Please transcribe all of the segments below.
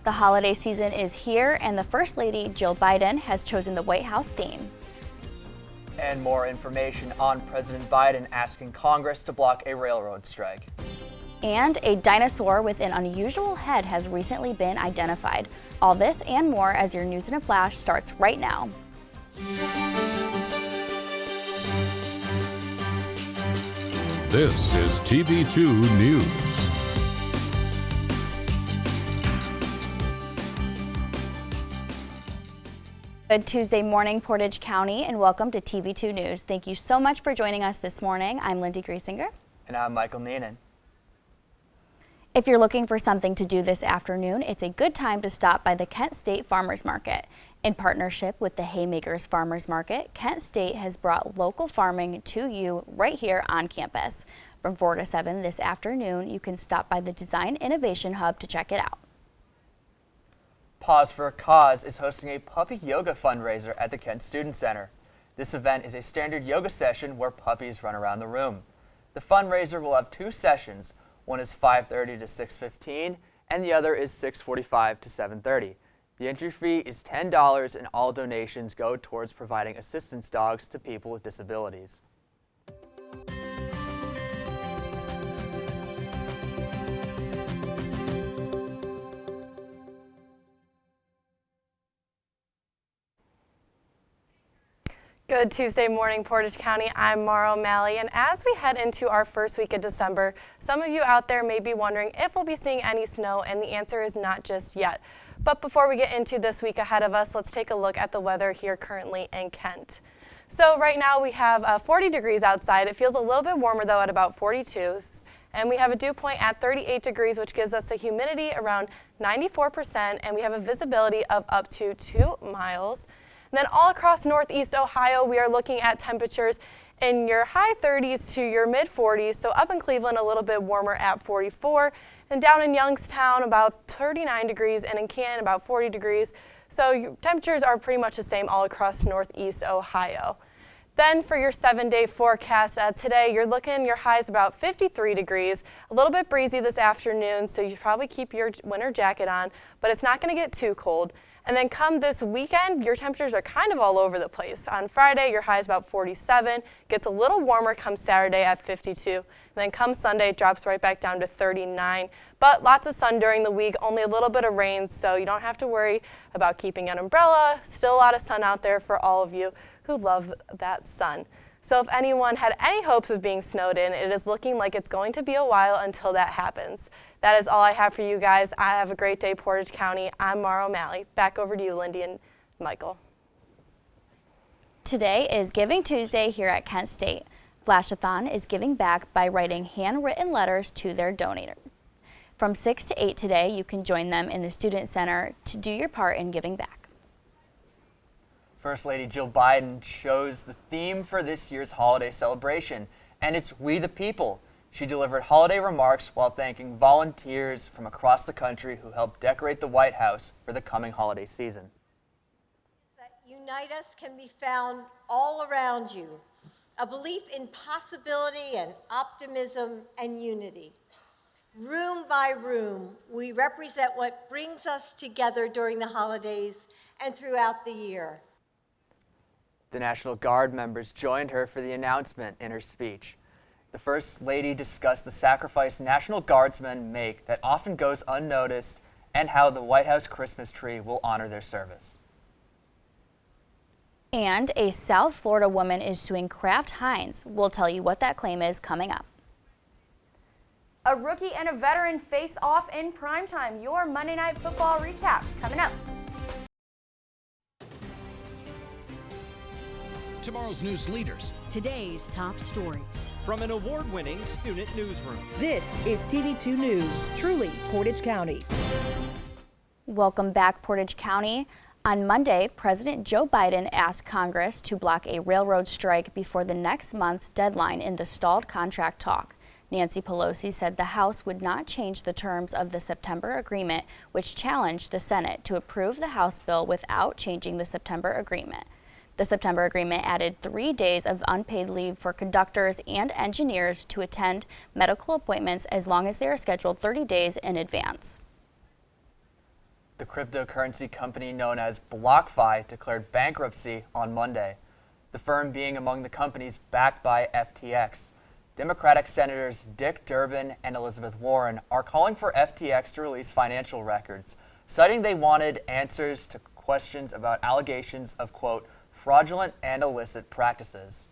The holiday season is here, and the First Lady, Jill Biden, has chosen the White House theme. And more information on President Biden asking Congress to block a railroad strike. And a dinosaur with an unusual head has recently been identified. All this and more as your News in a Flash starts right now. This is TV2 News. Good Tuesday morning, Portage County, and welcome to TV2 News. Thank you so much for joining us this morning. I'm Lindy Griesinger. And I'm Michael Neenan. If you're looking for something to do this afternoon, it's a good time to stop by the Kent State Farmers Market. In partnership with the Haymakers Farmers Market, Kent State has brought local farming to you right here on campus. From 4 to 7 this afternoon, you can stop by the Design Innovation Hub to check it out. Pause for a Cause is hosting a puppy yoga fundraiser at the Kent Student Center. This event is a standard yoga session where puppies run around the room. The fundraiser will have 2 sessions. One is 5:30 to 6:15 and the other is 6:45 to 7:30. The entry fee is $10 and all donations go towards providing assistance dogs to people with disabilities. Good Tuesday morning, Portage County. I'm Mara O'Malley, and as we head into our first week of December, some of you out there may be wondering if we'll be seeing any snow, and the answer is not just yet. But before we get into this week ahead of us, let's take a look at the weather here currently in Kent. So right now we have 40 degrees outside. It feels a little bit warmer though at about 42. And we have a dew point at 38 degrees, which gives us a humidity around 94%, and we have a visibility of up to 2 miles. And then all across northeast Ohio, we are looking at temperatures in your high 30s to your mid 40s. So up in Cleveland, a little bit warmer at 44. And down in Youngstown, about 39 degrees. And in Canton, about 40 degrees. So your temperatures are pretty much the same all across northeast Ohio. Then for your 7-day forecast, today you're looking your highs about 53 degrees, a little bit breezy this afternoon, so you should probably keep your winter jacket on, but it's not going to get too cold. And then come this weekend, your temperatures are kind of all over the place. On Friday, your high is about 47, gets a little warmer come Saturday at 52, and then come Sunday, it drops right back down to 39. But lots of sun during the week, only a little bit of rain, so you don't have to worry about keeping an umbrella. Still a lot of sun out there for all of you who love that sun. So if anyone had any hopes of being snowed in, it is looking like it's going to be a while until that happens. That is all I have for you guys. I have a great day, Portage County. I'm Mara O'Malley. Back over to you, Lindy and Michael. Today is Giving Tuesday here at Kent State. Flashathon is giving back by writing handwritten letters to their donor. From 6 to 8 today, you can join them in the Student Center to do your part in giving back. First Lady Jill Biden chose the theme for this year's holiday celebration, and it's We the People. She delivered holiday remarks while thanking volunteers from across the country who helped decorate the White House for the coming holiday season. That unite us can be found all around you. A belief in possibility and optimism and unity. Room by room, we represent what brings us together during the holidays and throughout the year. The National Guard members joined her for the announcement in her speech. The First Lady discussed the sacrifice National Guardsmen make that often goes unnoticed and how the White House Christmas tree will honor their service. And a South Florida woman is suing Kraft Heinz. We'll tell you what that claim is coming up. A rookie and a veteran face off in primetime. Your Monday Night Football recap coming up. Tomorrow's news leaders. Today's top stories. From an award-winning student newsroom. This is TV2 News, truly Portage County. Welcome back, Portage County. On Monday, President Joe Biden asked Congress to block a railroad strike before the next month's deadline in the stalled contract talk. Nancy Pelosi said the House would not change the terms of the September agreement, which challenged the Senate to approve the House bill without changing the September agreement. The September agreement added 3 days of unpaid leave for conductors and engineers to attend medical appointments as long as they are scheduled 30 days in advance. The cryptocurrency company known as BlockFi declared bankruptcy on Monday, the firm being among the companies backed by FTX. Democratic Senators Dick Durbin and Elizabeth Warren are calling for FTX to release financial records, citing they wanted answers to questions about allegations of, quote, fraudulent and illicit practices.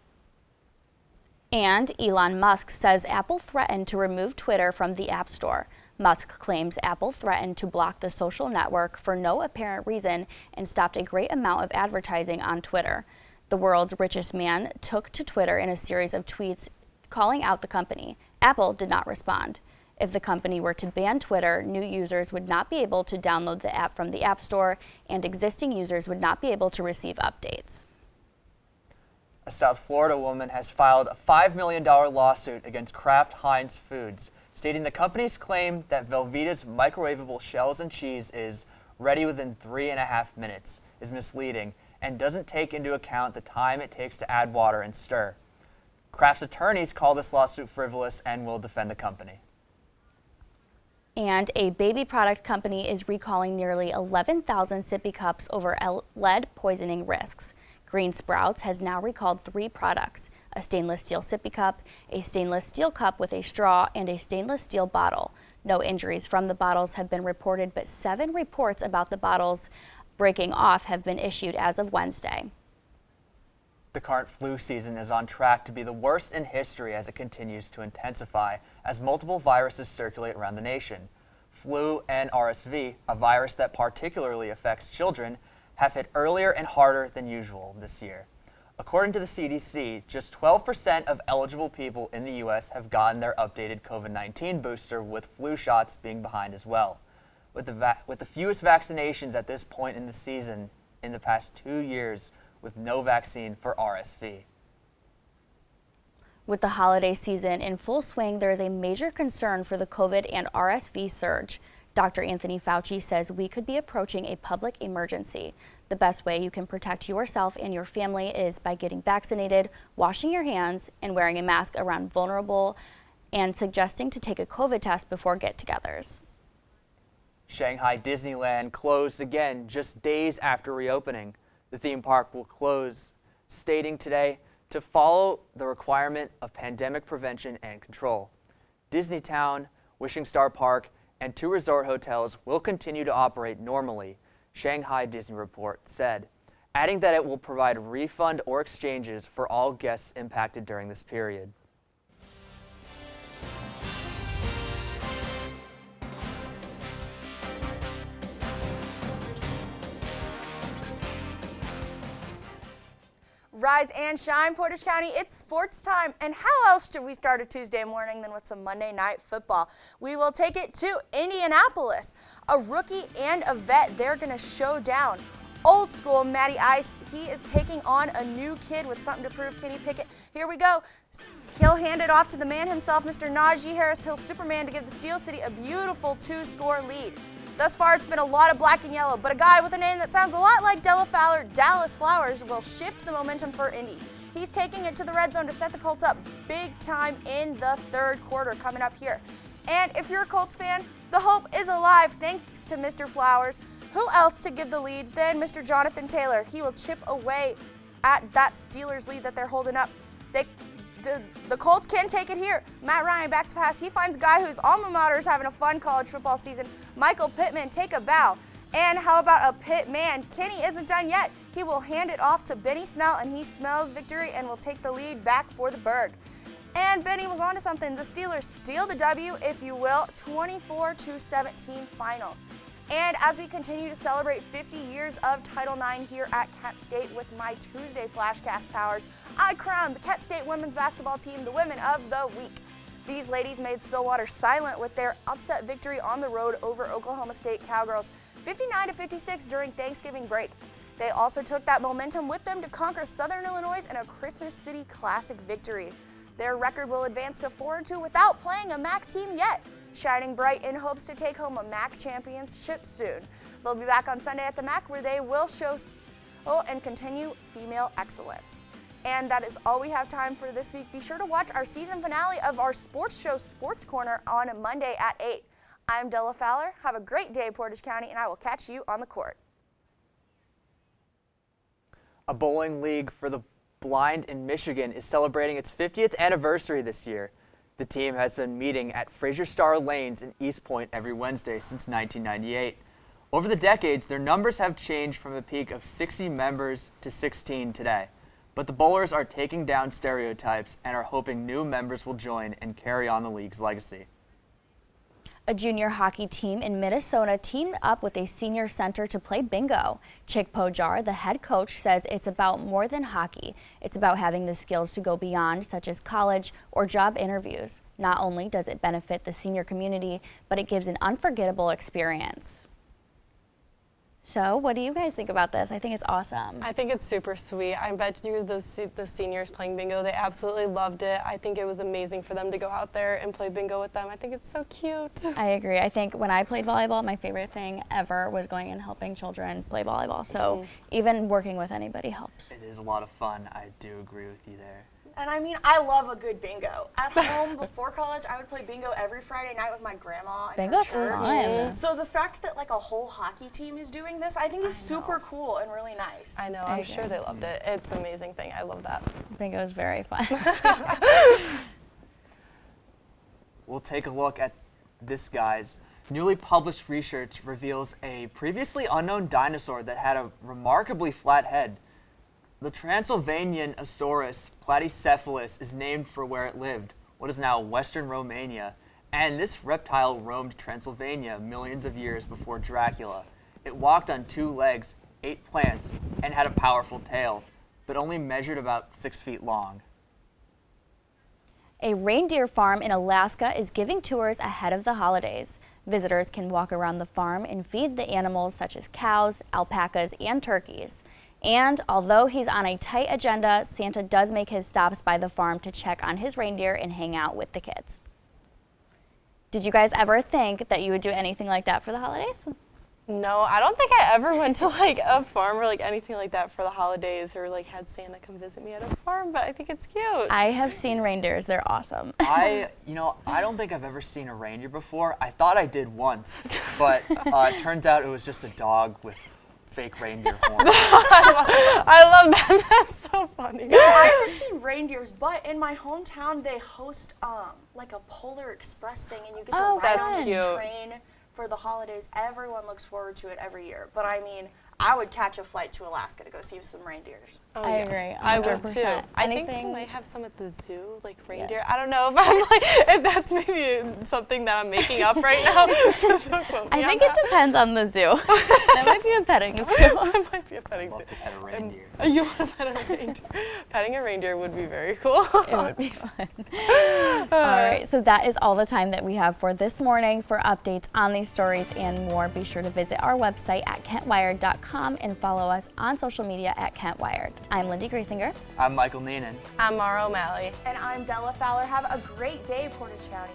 And Elon Musk says Apple threatened to remove Twitter from the App Store. Musk claims Apple threatened to block the social network for no apparent reason and stopped a great amount of advertising on Twitter. The world's richest man took to Twitter in a series of tweets calling out the company. Apple did not respond. If the company were to ban Twitter, new users would not be able to download the app from the App Store, and existing users would not be able to receive updates. A South Florida woman has filed a $5 million lawsuit against Kraft Heinz Foods, stating the company's claim that Velveeta's microwavable shells and cheese is ready within 3.5 minutes is misleading and doesn't take into account the time it takes to add water and stir. Kraft's attorneys call this lawsuit frivolous and will defend the company. And a baby product company is recalling nearly 11,000 sippy cups over lead poisoning risks. Green Sprouts has now recalled 3 products: a stainless steel sippy cup, a stainless steel cup with a straw, and a stainless steel bottle. No injuries from the bottles have been reported, but 7 reports about the bottles breaking off have been issued as of Wednesday. The current flu season is on track to be the worst in history as it continues to intensify as multiple viruses circulate around the nation. Flu and RSV, a virus that particularly affects children, have hit earlier and harder than usual this year. According to the CDC, just 12% of eligible people in the U.S. have gotten their updated COVID-19 booster, with flu shots being behind as well. With the fewest vaccinations at this point in the season in the past 2 years, with no vaccine for RSV. With the holiday season in full swing, there is a major concern for the COVID and RSV surge. Dr. Anthony Fauci says we could be approaching a public emergency. The best way you can protect yourself and your family is by getting vaccinated, washing your hands, and wearing a mask around vulnerable, and suggesting to take a COVID test before get-togethers. Shanghai Disneyland closed again just days after reopening. The theme park will close, stating today to follow the requirement of pandemic prevention and control. Disneytown, Wishing Star Park, and 2 resort hotels will continue to operate normally, Shanghai Disney Report said, adding that it will provide refund or exchanges for all guests impacted during this period. Rise and shine, Portage County, it's sports time. And how else should we start a Tuesday morning than with some Monday night football? We will take it to Indianapolis. A rookie and a vet, they're going to show down. Old school Matty Ice, he is taking on a new kid with something to prove. Kenny Pickett, here we go. He'll hand it off to the man himself, Mr. Najee Harris Hill Superman, to give the Steel City a beautiful 2-score lead. Thus far, it's been a lot of black and yellow, but a guy with a name that sounds a lot like Della Fowler, Dallas Flowers, will shift the momentum for Indy. He's taking it to the red zone to set the Colts up big time in the 3rd quarter coming up here. And if you're a Colts fan, the hope is alive thanks to Mr. Flowers. Who else to give the lead than Mr. Jonathan Taylor? He will chip away at that Steelers lead that they're holding up. The Colts can take it here. Matt Ryan back to pass. He finds a guy whose alma mater is having a fun college football season. Michael Pittman, take a bow. And how about a Pitt man? Kenny isn't done yet. He will hand it off to Benny Snell, and he smells victory and will take the lead back for the Berg. And Benny was on to something. The Steelers steal the W, if you will, 24-17 final. And as we continue to celebrate 50 years of Title IX here at Kent State with my Tuesday FlashCast powers, I crown the Kent State women's basketball team the Women of the Week. These ladies made Stillwater silent with their upset victory on the road over Oklahoma State Cowgirls, 59-56 during Thanksgiving break. They also took that momentum with them to conquer Southern Illinois in a Christmas City Classic victory. Their record will advance to 4-2 without playing a MAC team yet, shining bright in hopes to take home a MAC championship soon. They'll be back on Sunday at the MAC, where they will show and continue female excellence. And that is all we have time for this week. Be sure to watch our season finale of our sports show, Sports Corner, on Monday at 8. I'm Della Fowler. Have a great day, Portage County, and I will catch you on the court. A bowling league for the blind in Michigan is celebrating its 50th anniversary this year. The team has been meeting at Fraser Star Lanes in East Point every Wednesday since 1998. Over the decades, their numbers have changed from a peak of 60 members to 16 today. But the bowlers are taking down stereotypes and are hoping new members will join and carry on the league's legacy. A junior hockey team in Minnesota teamed up with a senior center to play bingo. Chick Pojar, the head coach, says it's about more than hockey. It's about having the skills to go beyond, such as college or job interviews. Not only does it benefit the senior community, but it gives an unforgettable experience. So what do you guys think about this? I think it's awesome. I think it's super sweet. I bet you the seniors playing bingo, they absolutely loved it. I think it was amazing for them to go out there and play bingo with them. I think it's so cute. I agree. I think when I played volleyball, my favorite thing ever was going and helping children play volleyball. So even working with anybody helps. It is a lot of fun. I do agree with you there. And I mean, I love a good bingo. At home, before college, I would play bingo every Friday night with my grandma and Bingo's her church. fun. So the fact that like a whole hockey team is doing this, I think is super cool and really nice. I know, I'm sure they loved it. It's an amazing thing. I love that. Bingo is very fun. We'll take a look at this, guys. Newly published research reveals a previously unknown dinosaur that had a remarkably flat head. The Transylvanian Asaurus platycephalus is named for where it lived, what is now Western Romania, and this reptile roamed Transylvania millions of years before Dracula. It walked on 2 legs, ate plants, and had a powerful tail, but only measured about 6 feet long. A reindeer farm in Alaska is giving tours ahead of the holidays. Visitors can walk around the farm and feed the animals such as cows, alpacas, and turkeys. And although he's on a tight agenda, Santa does make his stops by the farm to check on his reindeer and hang out with the kids. Did you guys ever think that you would do anything like that for the holidays? No, I don't think I ever went to like a farm or like anything like that for the holidays or like had Santa come visit me at a farm, but I think it's cute. I have seen reindeers. They're awesome. I don't think I've ever seen a reindeer before. I thought I did once, but it turns out it was just a dog with fake reindeer horns. I love that. That's so funny. I haven't seen reindeers, but in my hometown they host like a Polar Express thing, and you get to ride that's on this cute. train for the holidays. Everyone looks forward to it every year. But I mean, I would catch a flight to Alaska to go see some reindeers. Oh, I yeah. agree. I would 100%. too. I think Anything- they might have some at the zoo, like reindeer. Yes. I don't know if I'm like if that's maybe something that I'm making up right now. So don't quote me I on think it that. depends on the zoo. That might be a petting zoo. That might be a petting I'd love zoo. to pet a reindeer. You want to pet a reindeer? Petting a reindeer would be very cool. It would be fun. All right, so that is all the time that we have for this morning. For updates on these stories and more, be sure to visit our website at kentwired.com and follow us on social media at KentWired. I'm Lindy Griesinger. I'm Michael Neenan. I'm Mara O'Malley. And I'm Della Fowler. Have a great day, Portage County.